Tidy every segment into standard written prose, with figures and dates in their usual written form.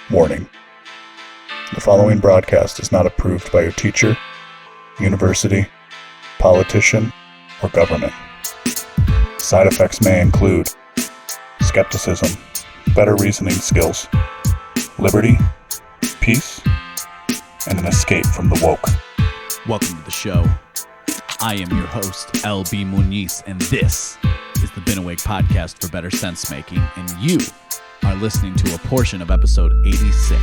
Warning. The following broadcast is not approved by your teacher, university, politician, or government. Side effects may include skepticism, better reasoning skills, liberty, peace, and an escape from the woke. Welcome to the show. I am your host, LB Muniz, and this is the Been Awake podcast for better sense making, and you are listening to a portion of episode 86.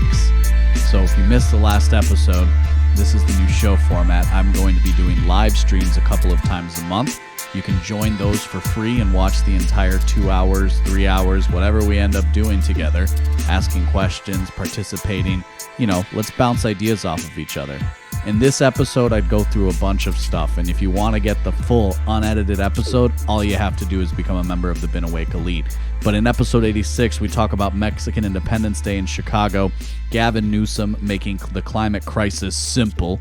So if you missed the last episode, this is the new show format. I'm going to be doing live streams a couple of times a month. You can join those for free and watch the entire 2 hours, 3 hours, whatever we end up doing together, asking questions, participating. You know, let's bounce ideas off of each other. In this episode, I'd go through a bunch of stuff, and if you want to get the full, unedited episode, all you have to do is become a member of the Been Awake Elite. But in episode 86, we talk about Mexican Independence Day in Chicago, Gavin Newsom making the climate crisis simple,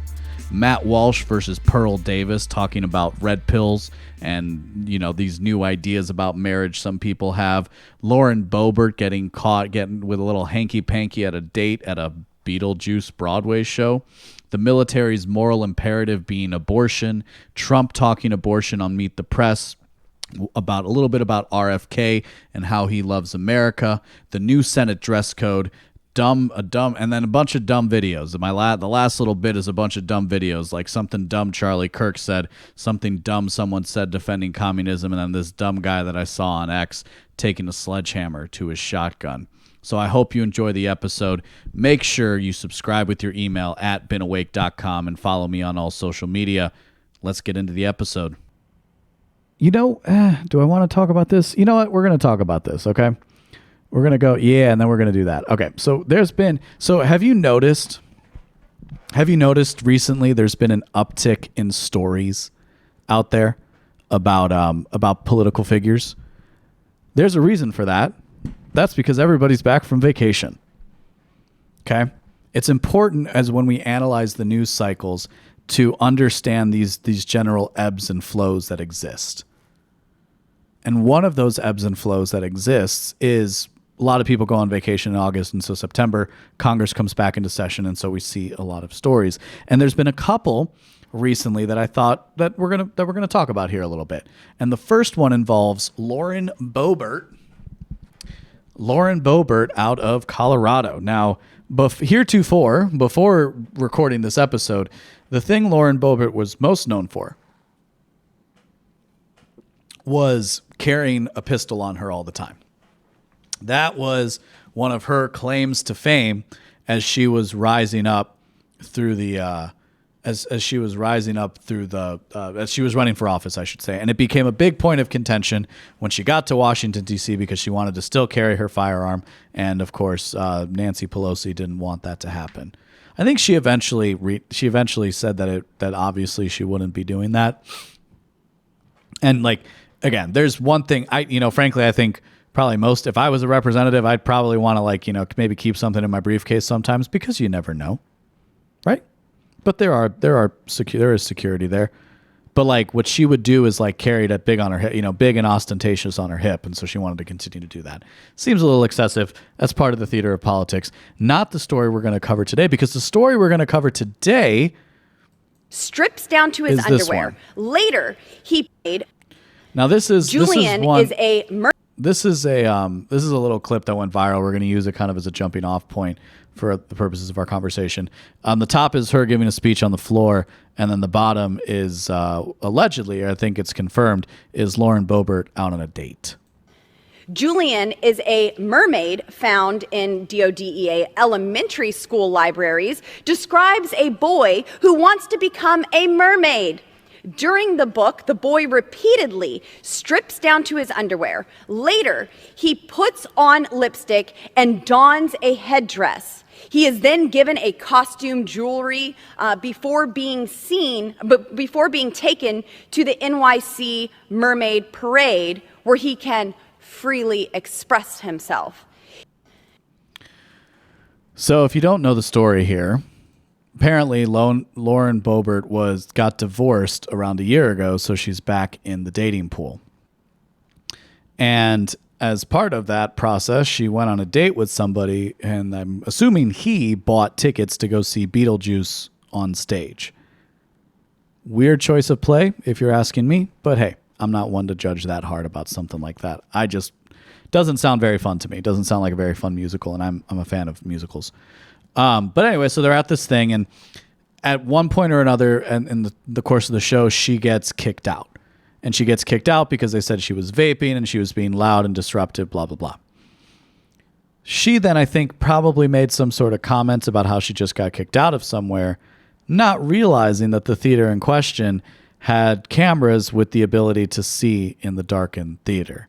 Matt Walsh versus Pearl Davis talking about red pills and, you know, these new ideas about marriage some people have, Lauren Boebert getting with a little hanky-panky at a date at a Beetlejuice Broadway show, the military's moral imperative being abortion, Trump talking abortion on Meet the Press, about a little bit about RFK and how he loves America, the new Senate dress code, and then a bunch of dumb videos. The last little bit is a bunch of dumb videos, like something dumb Charlie Kirk said, something dumb someone said defending communism, and then this dumb guy that I saw on X taking a sledgehammer to his shotgun. So I hope you enjoy the episode. Make sure you subscribe with your email at beenawake.com and follow me on all social media. Let's get into the episode. You know, do I want to talk about this? You know what? We're going to talk about this, okay? We're going to go, and then we're going to do that. Okay, so have you noticed recently there's been an uptick in stories out there about political figures? There's a reason for that. That's because everybody's back from vacation. Okay? It's important as when we analyze the news cycles to understand these general ebbs and flows that exist. And one of those ebbs and flows that exists is a lot of people go on vacation in August, and so September, Congress comes back into session, and so we see a lot of stories. And there's been a couple recently that I thought that we're gonna talk about here a little bit. And the first one involves Lauren Boebert out of Colorado. Now, before recording this episode, the thing Lauren Boebert was most known for was carrying a pistol on her all the time. That was one of her claims to fame as she was rising up through the as she was running for office, I should say. And it became a big point of contention when she got to Washington, D.C., because she wanted to still carry her firearm. And, of course, Nancy Pelosi didn't want that to happen. I think she eventually said that obviously she wouldn't be doing that. And, like, again, there's one thing, frankly, I think probably if I was a representative, I'd probably want to, maybe keep something in my briefcase sometimes, because you never know, right? But there is security there. But like what she would do is like carry that big on her hip, big and ostentatious on her hip, and so she wanted to continue to do that. Seems a little excessive. That's part of the theater of politics. Not the story we're going to cover today, because the story we're going to cover today strips down to his underwear. Later, he paid. Now this is a little clip that went viral. We're going to use it kind of as a jumping off point for the purposes of our conversation. On the top is her giving a speech on the floor, and then the bottom is allegedly, or I think it's confirmed, is Lauren Boebert out on a date. Julian is a mermaid found in DODEA elementary school libraries, describes a boy who wants to become a mermaid. During the book, the boy repeatedly strips down to his underwear. Later, he puts on lipstick and dons a headdress. He is then given a costume jewelry before being taken to the NYC Mermaid Parade, where he can freely express himself. So if you don't know the story here, apparently Lauren Boebert got divorced around a year ago, so she's back in the dating pool. And as part of that process, she went on a date with somebody, and I'm assuming he bought tickets to go see Beetlejuice on stage. Weird choice of play, if you're asking me, but hey, I'm not one to judge that hard about something like that. Doesn't sound very fun to me. It doesn't sound like a very fun musical, and I'm a fan of musicals. But anyway, so they're at this thing, and at one point or another, and in the course of the show, she gets kicked out. And she gets kicked out because they said she was vaping and she was being loud and disruptive, blah, blah, blah. She then, I think, probably made some sort of comments about how she just got kicked out of somewhere, not realizing that the theater in question had cameras with the ability to see in the darkened theater.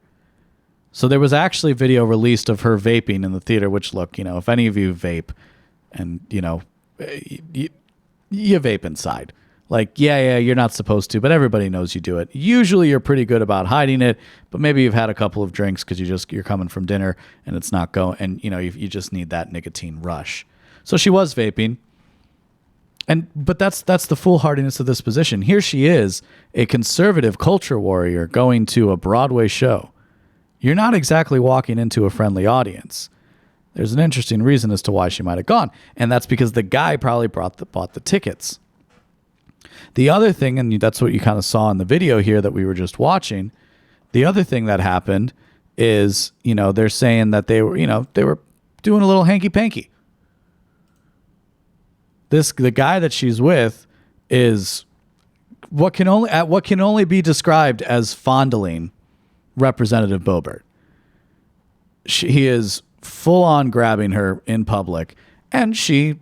So there was actually video released of her vaping in the theater, which, look, if any of you vape and, you vape inside. Like, yeah, you're not supposed to, but everybody knows you do it. Usually you're pretty good about hiding it, but maybe you've had a couple of drinks because you're coming from dinner and it's not going, and you just need that nicotine rush. So she was vaping. But that's the foolhardiness of this position. Here she is, a conservative culture warrior going to a Broadway show. You're not exactly walking into a friendly audience. There's an interesting reason as to why she might have gone, and that's because the guy probably bought the tickets. The other thing, and that's what you kind of saw in the video here that we were just watching, the other thing that happened is, they're saying that they were doing a little hanky-panky. The guy that she's with is what can only be described as fondling Representative Boebert. He is full on grabbing her in public, and she,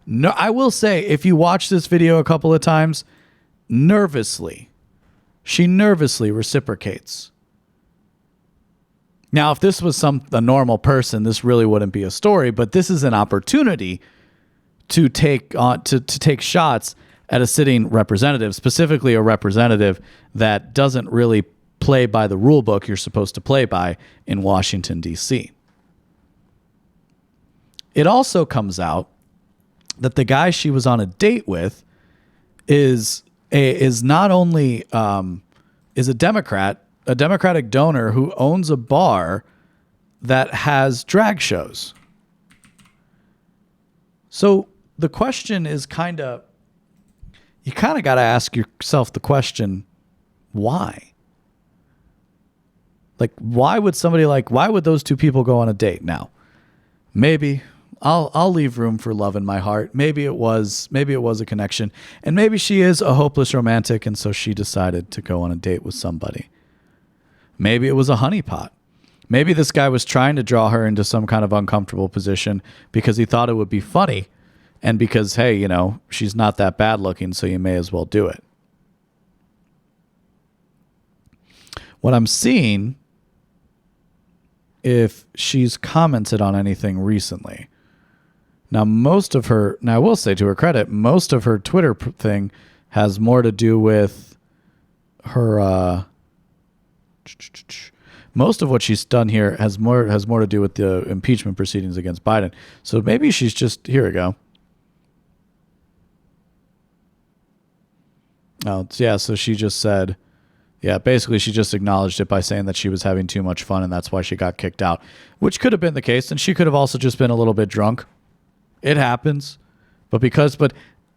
no, I will say, if you watch this video a couple of times, she nervously reciprocates. Now, if this was a normal person, this really wouldn't be a story, but this is an opportunity to take shots at a sitting representative, specifically a representative that doesn't really play by the rule book you're supposed to play by in Washington, D.C. It also comes out that the guy she was on a date with is not only is a Democrat, a Democratic donor who owns a bar that has drag shows. So the question is you kind of got to ask yourself the question, why? Like, why would those two people go on a date? Now, maybe I'll leave room for love in my heart. Maybe it was a connection, and maybe she is a hopeless romantic, and so she decided to go on a date with somebody. Maybe it was a honeypot. Maybe this guy was trying to draw her into some kind of uncomfortable position because he thought it would be funny, and because, hey, she's not that bad looking, so you may as well do it. What I'm seeing, if she's commented on anything recently. Now, I will say to her credit, most of her Twitter thing has more to do with her, most of what she's done here has more to do with the impeachment proceedings against Biden. So maybe she's just, here we go. Oh, yeah, so she just said, basically she just acknowledged it by saying that she was having too much fun and that's why she got kicked out, which could have been the case, and she could have also just been a little bit drunk. It happens. But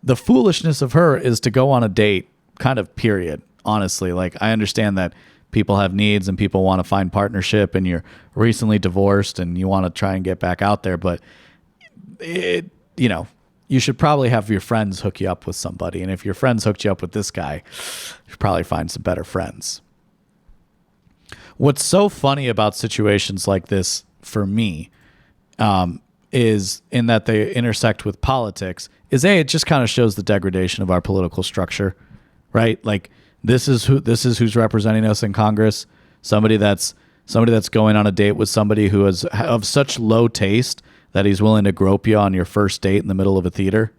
the foolishness of her is to go on a date, kind of period, honestly. Like, I understand that people have needs and people want to find partnership, and you're recently divorced and you want to try and get back out there, but you should probably have your friends hook you up with somebody. And if your friends hooked you up with this guy, you should probably find some better friends. What's so funny about situations like this for me is in that they intersect with politics is it just kind of shows the degradation of our political structure, right? Like, this is who's representing us in Congress. Somebody that's going on a date with somebody who is of such low taste that he's willing to grope you on your first date in the middle of a theater.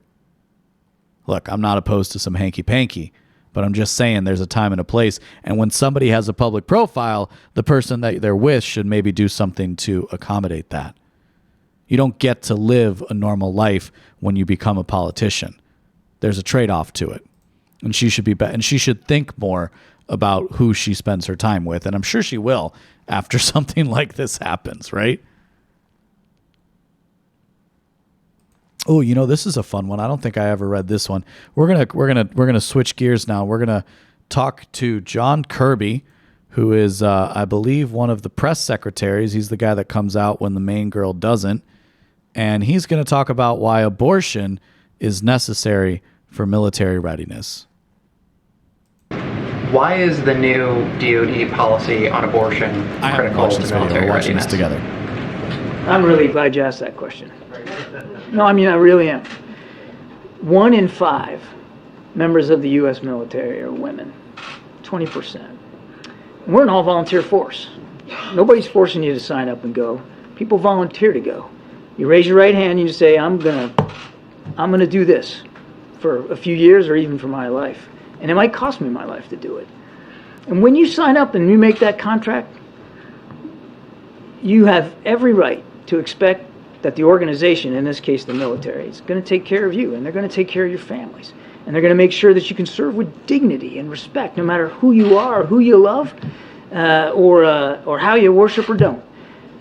Look, I'm not opposed to some hanky-panky, but I'm just saying there's a time and a place. And when somebody has a public profile, the person that they're with should maybe do something to accommodate that. You don't get to live a normal life when you become a politician. There's a trade-off to it. And she should be and she should think more about who she spends her time with. And I'm sure she will after something like this happens, right? Oh, this is a fun one. I don't think I ever read this one. We're gonna switch gears now. We're gonna talk to John Kirby, who is, I believe, one of the press secretaries. He's the guy that comes out when the main girl doesn't, and he's going to talk about why abortion is necessary for military readiness. Why is the new DoD policy on abortion critical to military readiness? Together. I'm really glad you asked that question. No, I really am. 1 in 5 members of the U.S. military are women, 20%. We're an all-volunteer force. Nobody's forcing you to sign up and go. People volunteer to go. You raise your right hand and you say, I'm gonna do this for a few years or even for my life. And it might cost me my life to do it. And when you sign up and you make that contract, you have every right to expect that the organization, in this case the military, is going to take care of you, and they're going to take care of your families. And they're going to make sure that you can serve with dignity and respect, no matter who you are, or who you love, or how you worship or don't.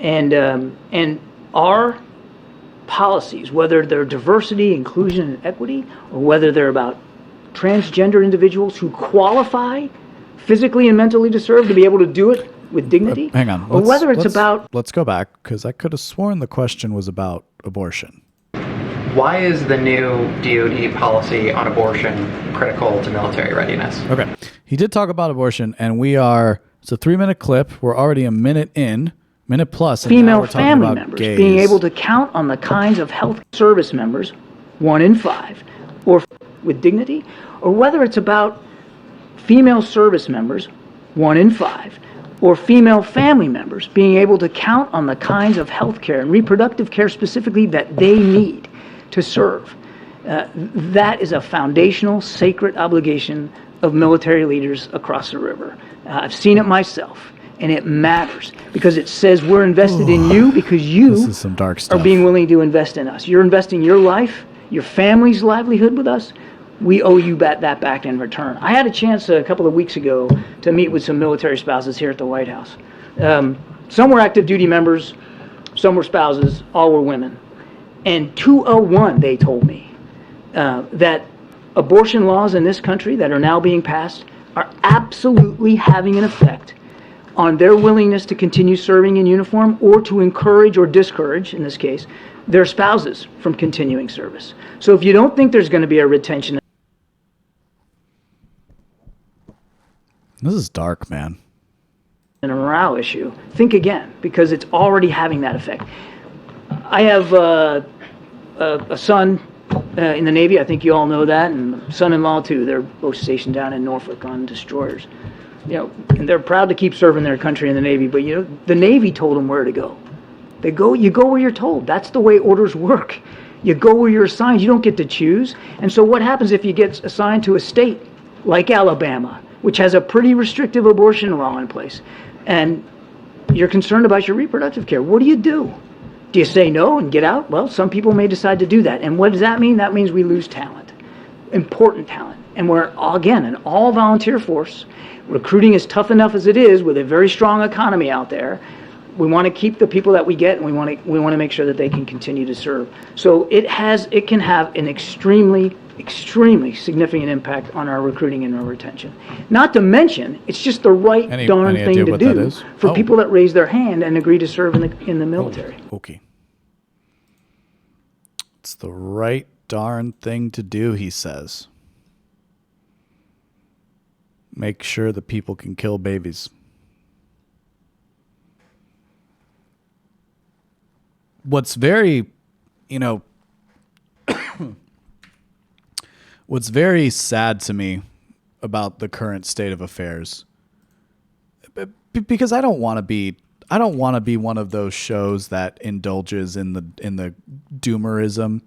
And our policies, whether they're diversity, inclusion, and equity, or whether they're about transgender individuals who qualify physically and mentally to serve, to be able to do it with dignity. Hang on. Or whether it's about... Let's go back, because I could have sworn the question was about abortion. Why is the new DoD policy on abortion critical to military readiness? Okay. He did talk about abortion, and it's a 3-minute clip. We're already a minute plus. And female family members gays. Being able to count on the kinds of health service members, 1 in 5, or with dignity, or whether it's about female service members, 1 in 5, or female family members being able to count on the kinds of health care and reproductive care specifically that they need to serve. That is a foundational, sacred obligation of military leaders across the river. I've seen it myself, and it matters because it says we're invested in you because you this is some dark stuff. Are being willing to invest in us. You're investing your life, your family's livelihood with us. We owe you that back in return. I had a chance a couple of weeks ago to meet with some military spouses here at the White House. Some were active duty members, some were spouses, all were women. And 201, they told me, that abortion laws in this country that are now being passed are absolutely having an effect on their willingness to continue serving in uniform or to encourage or discourage, in this case, their spouses from continuing service. So if you don't think there's going to be a retention... This is dark, man. ...and a morale issue, think again, because it's already having that effect. I have a son in the Navy. I think you all know that, and son-in-law too. They're both stationed down in Norfolk on destroyers. And they're proud to keep serving their country in the Navy. But the Navy told them where to go. You go where you're told. That's the way orders work. You go where you're assigned. You don't get to choose. And so what happens if you get assigned to a state like Alabama, which has a pretty restrictive abortion law in place, and you're concerned about your reproductive care? What do? Do you say no and get out? Well, some people may decide to do that. And what does that mean? That means we lose talent, important talent. And we're, again, an all-volunteer force. Recruiting is tough enough as it is with a very strong economy out there. We want to keep the people that we get, and we want to make sure that they can continue to serve. So it can have an extremely significant impact on our recruiting and our retention. Not to mention, it's just the right darn thing to do for people that raise their hand and agree to serve in the military. Okay. It's the right darn thing to do, he says. Make sure that people can kill babies. What's very, what's very sad to me about the current state of affairs, because I don't want to be one of those shows that indulges in the doomerism,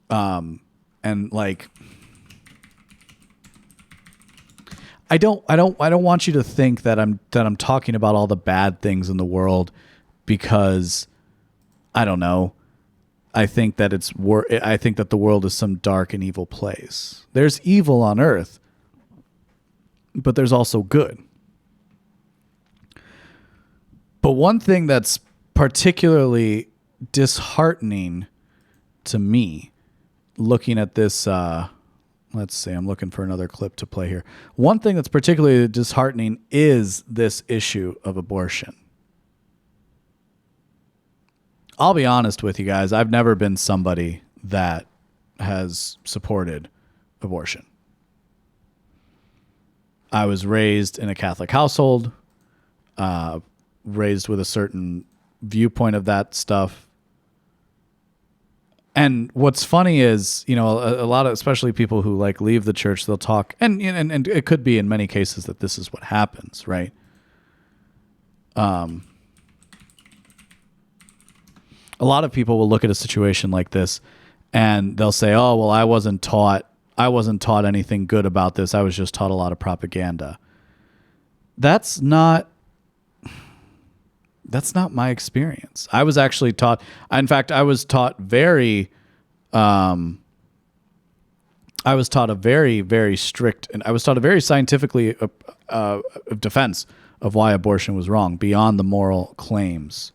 and like, I don't want you to think that I'm talking about all the bad things in the world, because I don't know. I think that I think that the world is some dark and evil place. There's evil on earth, but there's also good. But one thing that's particularly disheartening to me, looking at this, let's see, I'm looking for another clip to play here. One thing that's particularly disheartening is this issue of abortion. I'll be honest with you guys, I've never been somebody that has supported abortion. I was raised in a Catholic household, raised with a certain viewpoint of that stuff. And what's funny is, you know, a lot of, especially people who like leave the church, they'll talk, and it could be in many cases that this is what happens, right? A lot of people will look at a situation like this and they'll say, oh, well, I wasn't taught anything good about this. I was just taught a lot of propaganda. That's not my experience. I was actually taught, in fact, I was taught a very strict, and I was taught a very scientifically defense of why abortion was wrong beyond the moral claims.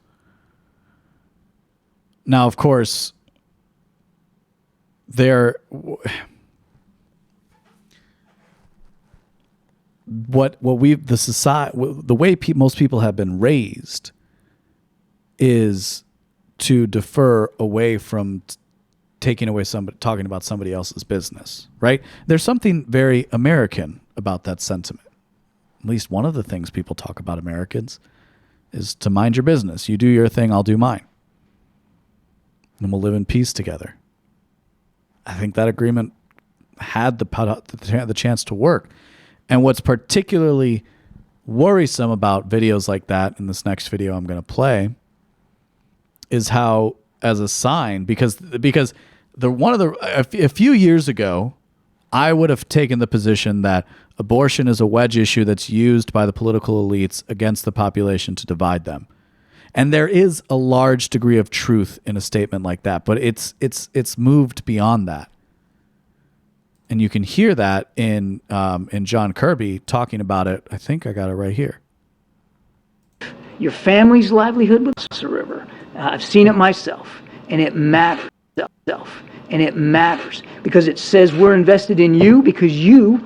Now, of course, the way most people have been raised is to defer away from talking about somebody else's business, right? There's something very American about that sentiment. At least one of the things people talk about Americans is to mind your business. You do your thing, I'll do mine. And we'll live in peace together. I think that agreement had the chance to work. And what's particularly worrisome about videos like that, in this next video I'm going to play, is how, as a sign, because a few years ago, I would have taken the position that abortion is a wedge issue that's used by the political elites against the population to divide them. And there is a large degree of truth in a statement like that, but it's moved beyond that. And you can hear that in John Kirby talking about it. I think I got it right here. Your family's livelihood with the river. I've seen it myself, and it matters. And it matters because it says we're invested in you because you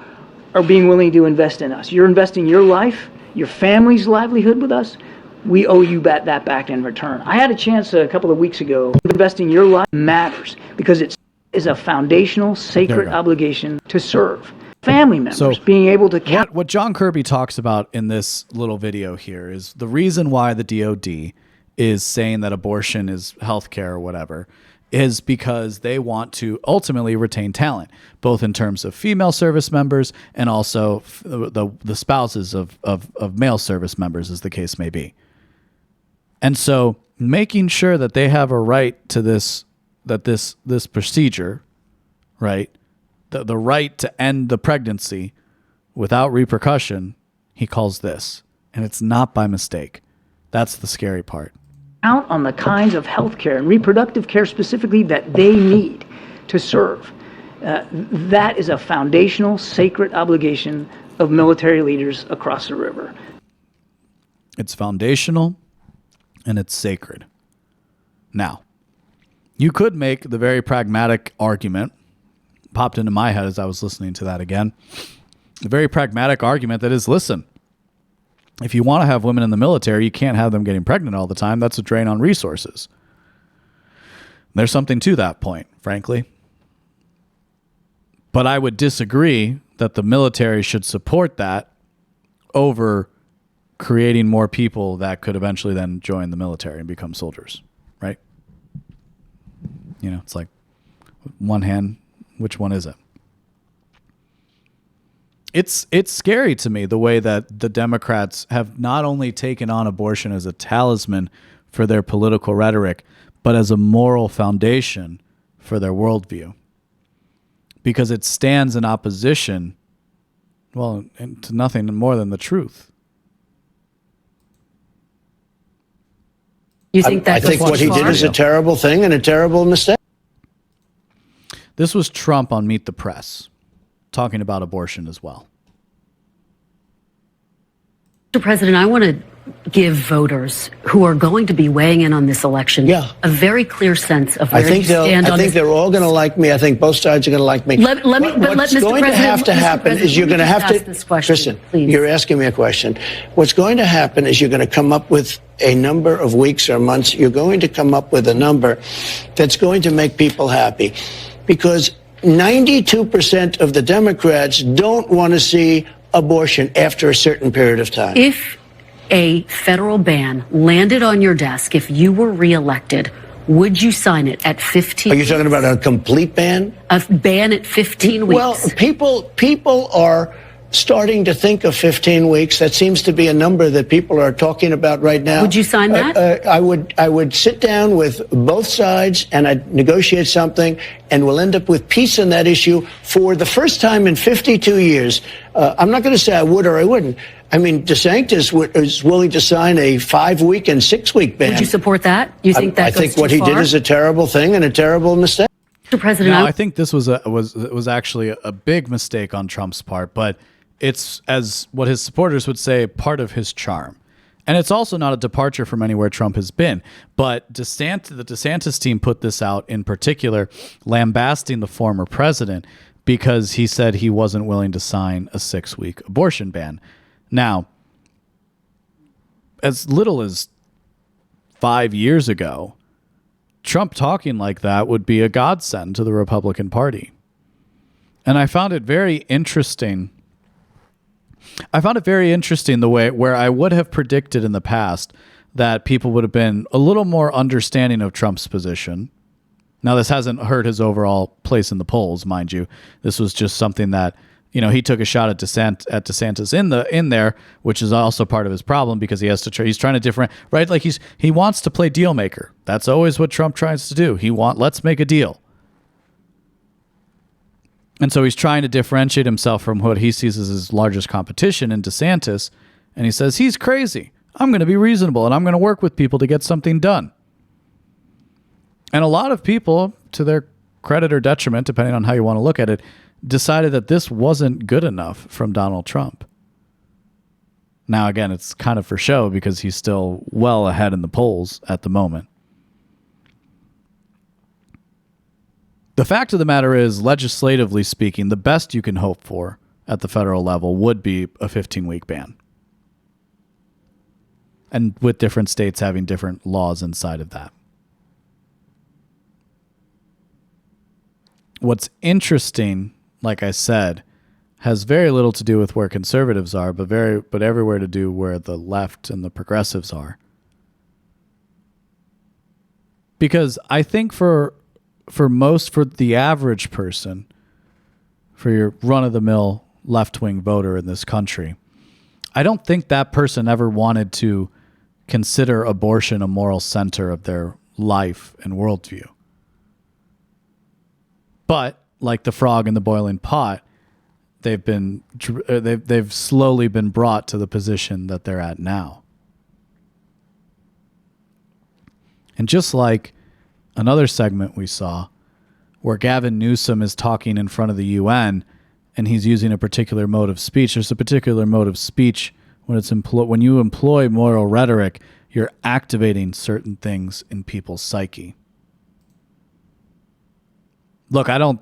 are being willing to invest in us. You're investing your life, your family's livelihood with us. We owe you that back in return. I had a chance a couple of weeks ago. Investing your life matters because it is a foundational, sacred obligation to serve family members. Being able to what John Kirby talks about in this little video here is the reason why the DOD is saying that abortion is healthcare or whatever is because they want to ultimately retain talent, both in terms of female service members and also the spouses of male service members, as the case may be. And so making sure that they have a right to this procedure, right? The right to end the pregnancy without repercussion, he calls this. And it's not by mistake. That's the scary part. Out on the kinds of health care and reproductive care specifically that they need to serve. That is a foundational, sacred obligation of military leaders across the river. It's foundational and it's sacred. Now, you could make the very pragmatic argument, popped into my head as I was listening to that again, the very pragmatic argument that is, listen, if you want to have women in the military, you can't have them getting pregnant all the time. That's a drain on resources. There's something to that point, frankly. But I would disagree that the military should support that over creating more people that could eventually then join the military and become soldiers, right? You know, it's like one hand, which one is it? It's scary to me the way that the Democrats have not only taken on abortion as a talisman for their political rhetoric, but as a moral foundation for their worldview. Because it stands in opposition, well, to nothing more than the truth. You think I think what he did is a terrible thing and a terrible mistake. This was Trump on Meet the Press, talking about abortion as well. Mr. President, I want to give voters who are going to be weighing in on this election a very clear sense of where you stand on this. I think they're all going to like me. I think both sides are going to like me. What's going to have to happen is you're going to have to ask this question. Listen, please. You're asking me a question. What's going to happen is you're going to come up with a number of weeks or months. You're going to come up with a number that's going to make people happy, because 92% of the Democrats don't want to see abortion after a certain period of time. If a federal ban landed on your desk, if you were reelected, would you sign it at 15? Are you talking about a complete ban? A ban at 15 weeks? Well, people are starting to think of 15 weeks. That seems to be a number that people are talking about right now. Would you sign that? I would sit down with both sides and I'd negotiate something, and we'll end up with peace on that issue for the first time in 52 years. I'm not going to say I would or I wouldn't. I mean, DeSantis is willing to sign a 5-week and 6-week ban. Would you support that? You think that goes too far? I think what he did is a terrible thing and a terrible mistake. Mr. President, I think this was actually a big mistake on Trump's part, but it's, as what his supporters would say, part of his charm. And it's also not a departure from anywhere Trump has been. But the DeSantis team put this out in particular, lambasting the former president because he said he wasn't willing to sign a 6-week abortion ban. Now, as little as 5 years ago, Trump talking like that would be a godsend to the Republican Party. And I found it very interesting. The way where I would have predicted in the past that people would have been a little more understanding of Trump's position. Now, this hasn't hurt his overall place in the polls, mind you. This was just something that, he took a shot at DeSantis in there, which is also part of his problem because he has to he's trying to different, right? Like he wants to play deal maker. That's always what Trump tries to do. Let's make a deal. And so he's trying to differentiate himself from what he sees as his largest competition in DeSantis. And he says, he's crazy. I'm going to be reasonable and I'm going to work with people to get something done. And a lot of people, to their credit or detriment, depending on how you want to look at it, decided that this wasn't good enough from Donald Trump. Now, again, it's kind of for show because he's still well ahead in the polls at the moment. The fact of the matter is, legislatively speaking, the best you can hope for at the federal level would be a 15-week ban. And with different states having different laws inside of that. What's interesting, like I said, has very little to do with where conservatives are, but everywhere to do where the left and the progressives are. Because I think for the average person, for your run-of-the-mill left-wing voter in this country, I don't think that person ever wanted to consider abortion a moral center of their life and worldview. But like the frog in the boiling pot, they've slowly been brought to the position that they're at now. And just like another segment we saw where Gavin Newsom is talking in front of the UN and he's using a particular mode of speech. There's a particular mode of speech when you employ moral rhetoric, you're activating certain things in people's psyche. Look, I don't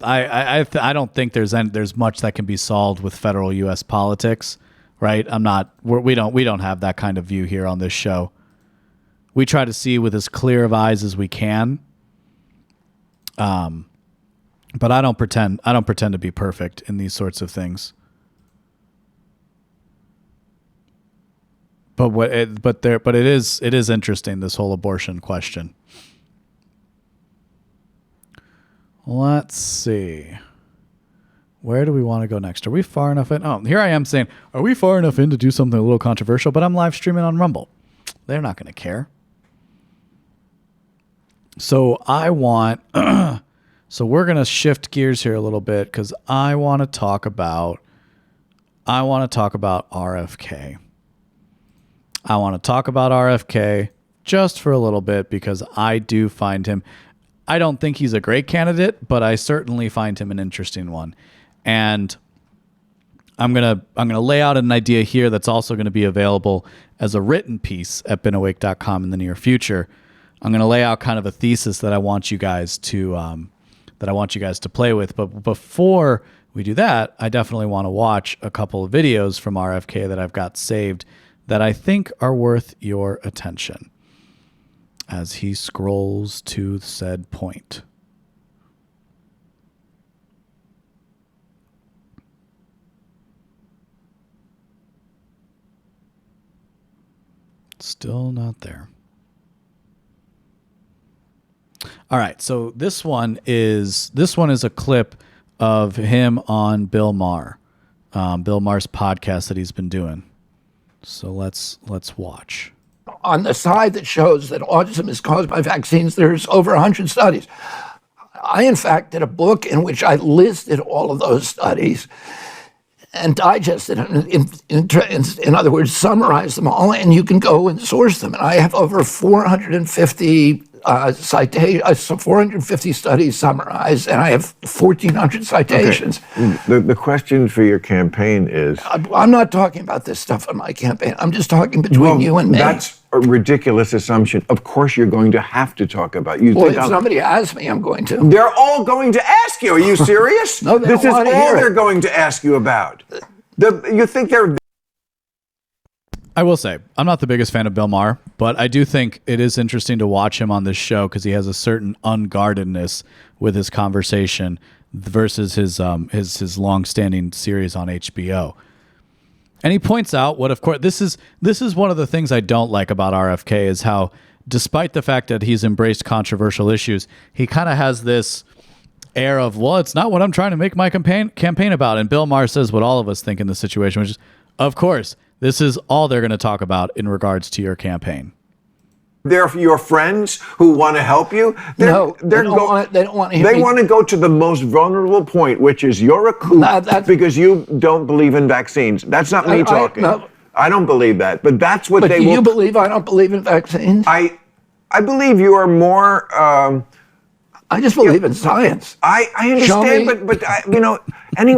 think there's much that can be solved with federal U.S. politics, right? We don't have that kind of view here on this show. We try to see with as clear of eyes as we can. But I don't pretend to be perfect in these sorts of things. But it is interesting, this whole abortion question. Let's see. Where do we want to go next? Are we far enough in? Oh, here I am saying, are we far enough in to do something a little controversial? But I'm live streaming on Rumble. They're not going to care. So so we're going to shift gears here a little bit because I want to talk about RFK. I want to talk about RFK just for a little bit because I do find him, I don't think he's a great candidate, but I certainly find him an interesting one. And I'm gonna lay out an idea here that's also going to be available as a written piece at beenawake.com in the near future. I'm going to lay out kind of a thesis that I want you guys to play with. But before we do that, I definitely want to watch a couple of videos from RFK that I've got saved that I think are worth your attention as he scrolls to said point. Still not there. All right, so this one is a clip of him on Bill Maher's podcast that he's been doing. So let's watch. On the side that shows that autism is caused by vaccines, there's over 100 studies. I, in fact, did a book in which I listed all of those studies and digested them, in other words, summarize them all, and you can go and source them. And I have over 450 450 studies summarized, and I have 1,400 citations. Okay. The question for your campaign is... I'm not talking about this stuff on my campaign. I'm just talking between you and me. That's a ridiculous assumption. Of course you're going to have to talk about it. Well, if somebody asks me, I'm going to. They're all going to ask you. Are you serious? No, they this don't is want to all hear they're it. going to ask you about. You think they're... I will say, I'm not the biggest fan of Bill Maher, but I do think it is interesting to watch him on this show because he has a certain unguardedness with his conversation versus his long-standing series on HBO. And he points out what, of course, this is one of the things I don't like about RFK is how, despite the fact that he's embraced controversial issues, he kind of has this air of, well, it's not what I'm trying to make my campaign about. And Bill Maher says what all of us think in this situation, which is, of course, this is all they're going to talk about in regards to your campaign. They're your friends who want to help you. They don't want to hear They want to go to the most vulnerable point, which is you're a kook because you don't believe in vaccines. That's not me talking. I don't believe that, but that's what they will. But do you believe I don't believe in vaccines? I believe you are more... I just believe in science. I understand, but show me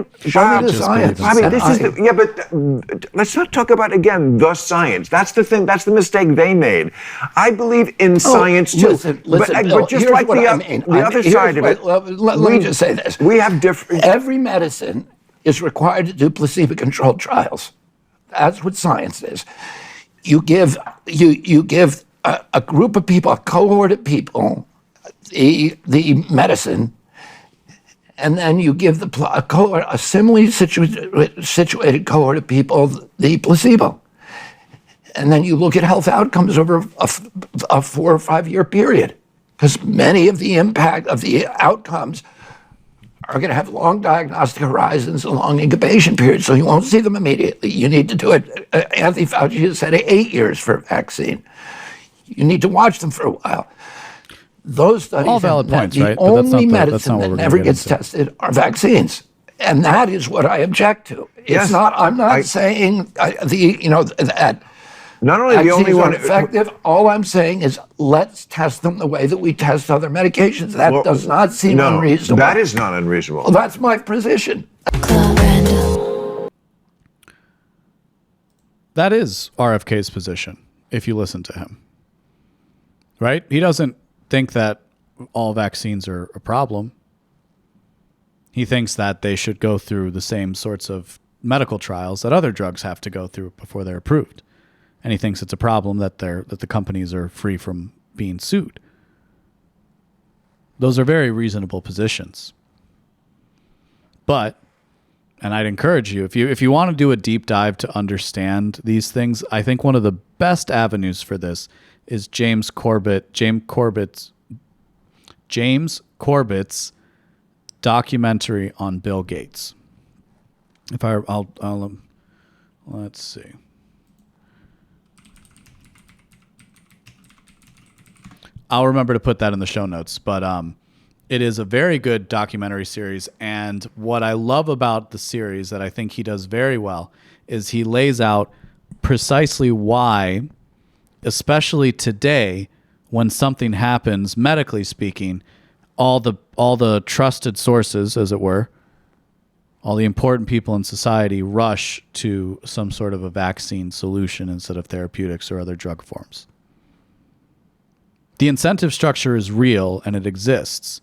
the science. I mean, this is but let's not talk about again the science. That's the thing. That's the mistake they made. I believe in science too. Listen, Bill, but just like the other side of it. Let me just say this. We have different. Every medicine is required to do placebo-controlled trials. That's what science is. You give a group of people, a cohort of people, the medicine, and then you give a similarly situated cohort of people the placebo. And then you look at health outcomes over a 4 or 5 year period, because many of the impact of the outcomes are going to have long diagnostic horizons and long incubation periods, so you won't see them immediately. You need to do it. Anthony Fauci has said 8 years for a vaccine. You need to watch them for a while. Those studies, all valid points, right? The only medicine that never gets tested are vaccines, and that is what I object to. It's not. I'm not saying that. Not only the only one effective. All I'm saying is let's test them the way that we test other medications. That does not seem unreasonable. That is not unreasonable. Well, that's my position. That is RFK's position, if you listen to him. Right? He doesn't think that all vaccines are a problem. He thinks that they should go through the same sorts of medical trials that other drugs have to go through before they're approved. And he thinks it's a problem that the companies are free from being sued. Those are very reasonable positions. But, and I'd encourage you, if you want to do a deep dive to understand these things, I think one of the best avenues for this is James Corbett's documentary on Bill Gates. Let's see. I'll remember to put that in the show notes, but it is a very good documentary series. And what I love about the series that I think he does very well is he lays out precisely why, especially today, when something happens, medically speaking, all the trusted sources, as it were, all the important people in society rush to some sort of a vaccine solution instead of therapeutics or other drug forms. The incentive structure is real and it exists.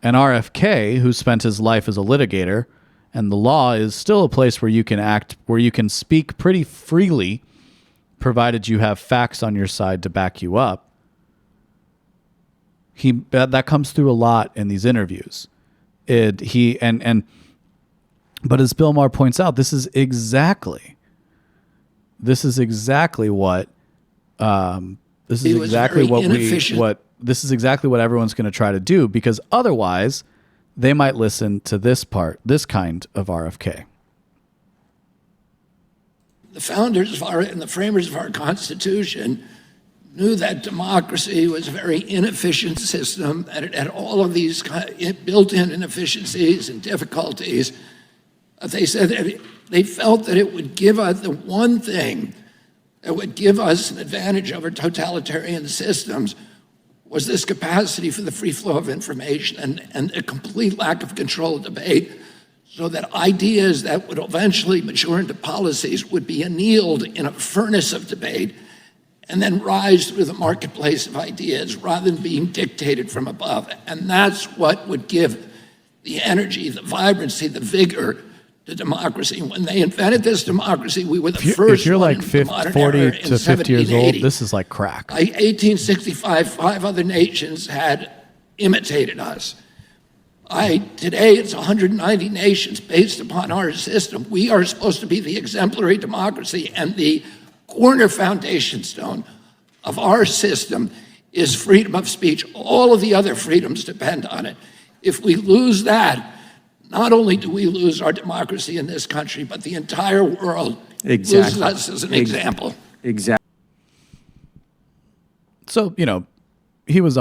And RFK, who spent his life as a litigator, and the law is still a place where you can speak pretty freely, provided you have facts on your side to back you up. That comes through a lot in these interviews. But as Bill Maher points out, this is exactly what everyone's going to try to do, because otherwise they might listen to this kind of RFK. The founders and the framers of our Constitution knew that democracy was a very inefficient system, that it had all of these built-in inefficiencies and difficulties. They said that they felt that it would give us the one thing that would give us an advantage over totalitarian systems was this capacity for the free flow of information and a complete lack of control of debate, so that ideas that would eventually mature into policies would be annealed in a furnace of debate and then rise through the marketplace of ideas rather than being dictated from above. And that's what would give the energy, the vibrancy, the vigor to democracy. When they invented this democracy, we were the first. If you're like 40 to 50 years old, this is like crack. By 1865, 5 other nations had imitated us. Today, it's 190 nations based upon our system. We are supposed to be the exemplary democracy, and the corner foundation stone of our system is freedom of speech. All of the other freedoms depend on it. If we lose that, not only do we lose our democracy in this country, but the entire world loses us as an example. Exactly. So, he was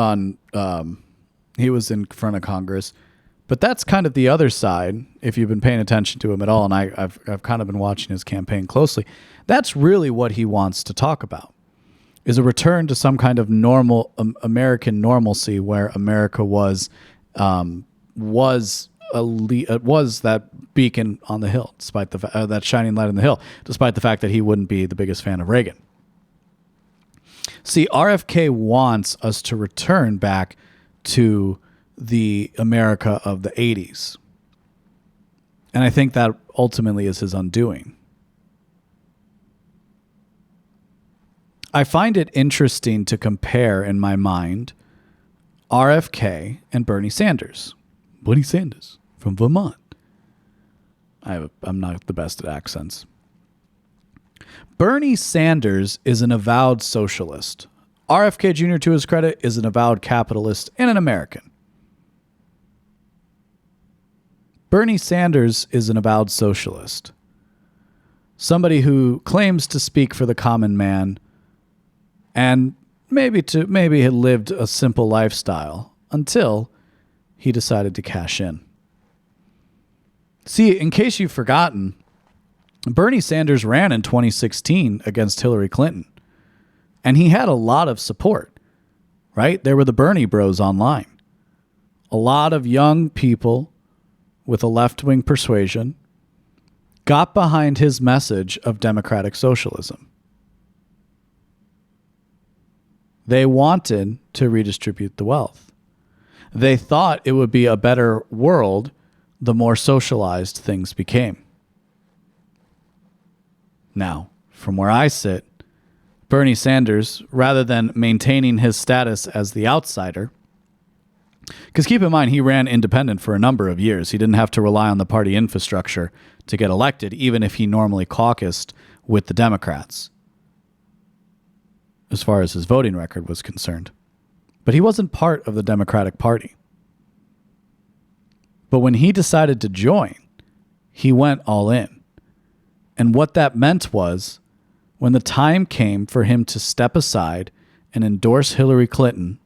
in front of Congress, but that's kind of the other side, if you've been paying attention to him at all, and I've kind of been watching his campaign closely. That's really what he wants to talk about, is a return to some kind of normal American normalcy, where America was that beacon on the hill, despite that shining light on the hill, despite the fact that he wouldn't be the biggest fan of Reagan. See, RFK wants us to return back to the America of the 80s. And I think that ultimately is his undoing. I find it interesting to compare, in my mind, RFK and Bernie Sanders. Bernie Sanders from Vermont. I'm not the best at accents. Bernie Sanders is an avowed socialist. RFK Jr., to his credit, is an avowed capitalist and an American. Bernie Sanders is an avowed socialist. Somebody who claims to speak for the common man and maybe had lived a simple lifestyle until he decided to cash in. See, in case you've forgotten, Bernie Sanders ran in 2016 against Hillary Clinton, and he had a lot of support, right? There were the Bernie bros online. A lot of young people with a left-wing persuasion got behind his message of democratic socialism. They wanted to redistribute the wealth. They thought it would be a better world the more socialized things became. Now, from where I sit, Bernie Sanders, rather than maintaining his status as the outsider, because keep in mind, he ran independent for a number of years. He didn't have to rely on the party infrastructure to get elected, even if he normally caucused with the Democrats, as far as his voting record was concerned. But he wasn't part of the Democratic Party. But when he decided to join, he went all in. And what that meant was, when the time came for him to step aside and endorse Hillary Clinton,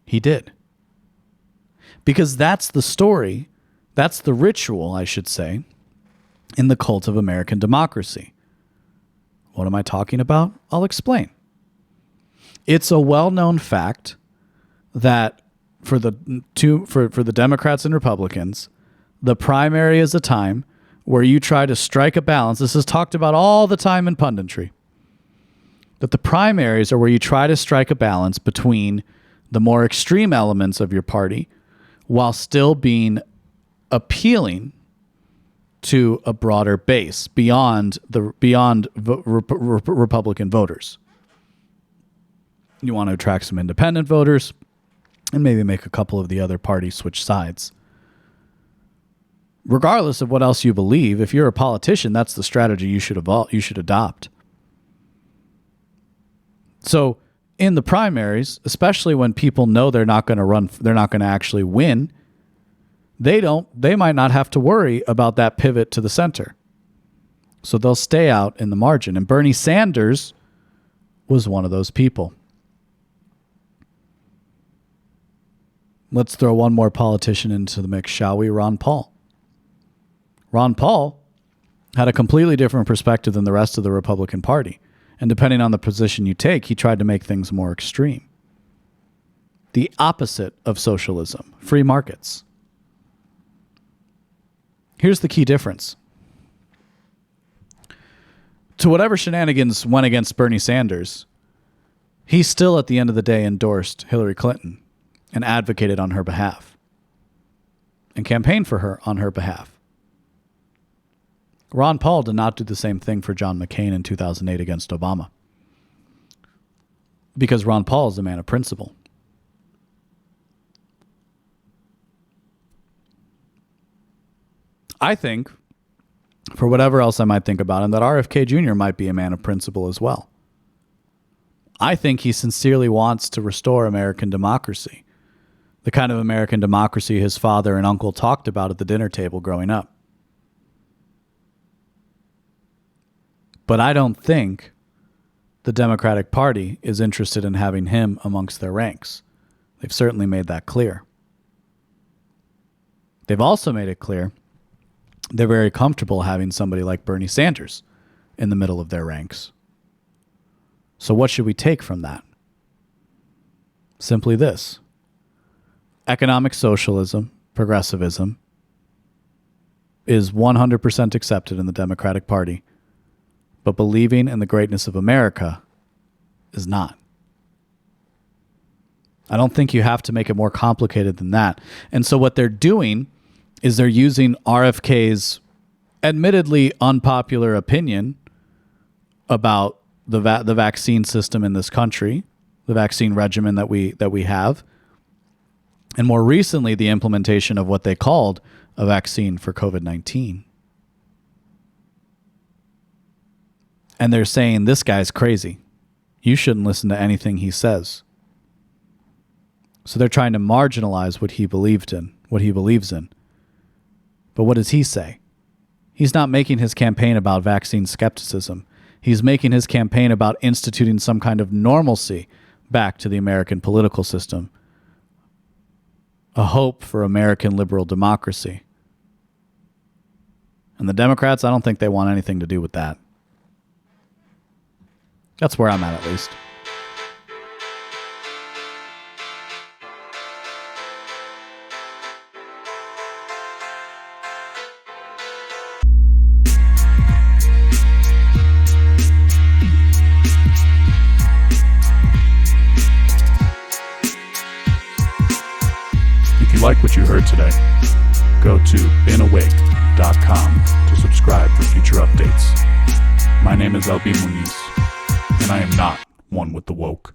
he did. Because that's the story, that's the ritual, I should say, in the cult of American democracy. What am I talking about? I'll explain. It's a well-known fact that for the Democrats and Republicans, The primary is a time where you try to strike a balance. This is talked about all the time in punditry. That the primaries are where you try to strike a balance between the more extreme elements of your party while still being appealing to a broader base beyond Republican voters. You want to attract some independent voters and maybe make a couple of the other parties switch sides. Regardless of what else you believe, if you're a politician, that's the strategy you should adopt. So in the primaries, especially when people know they're not going to actually win, they might not have to worry about that pivot to the center. So they'll stay out in the margin. And Bernie Sanders was one of those people. Let's throw one more politician into the mix, shall we? Ron Paul. Ron Paul had a completely different perspective than the rest of the Republican Party. And depending on the position you take, he tried to make things more extreme. The opposite of socialism, free markets. Here's the key difference. To whatever shenanigans went against Bernie Sanders, he still at the end of the day endorsed Hillary Clinton and advocated on her behalf and campaigned for her on her behalf. Ron Paul did not do the same thing for John McCain in 2008 against Obama, because Ron Paul is a man of principle. I think, for whatever else I might think about him, that RFK Jr. might be a man of principle as well. I think he sincerely wants to restore American democracy, the kind of American democracy his father and uncle talked about at the dinner table growing up. But I don't think the Democratic Party is interested in having him amongst their ranks. They've certainly made that clear. They've also made it clear they're very comfortable having somebody like Bernie Sanders in the middle of their ranks. So what should we take from that? Simply this: economic socialism, progressivism, is 100% accepted in the Democratic Party, but believing in the greatness of America is not. I don't think you have to make it more complicated than that. And so what they're doing is they're using RFK's admittedly unpopular opinion about the vaccine system in this country, the vaccine regimen that we have, and more recently the implementation of what they called a vaccine for COVID-19. And they're saying, this guy's crazy. You shouldn't listen to anything he says. So they're trying to marginalize what he believed in, what he believes in. But what does he say? He's not making his campaign about vaccine skepticism. He's making his campaign about instituting some kind of normalcy back to the American political system. A hope for American liberal democracy. And the Democrats, I don't think they want anything to do with that. That's where I'm at least. If you like what you heard today, go to benawake.com to subscribe for future updates. My name is LB Muniz, and I am not one with the woke.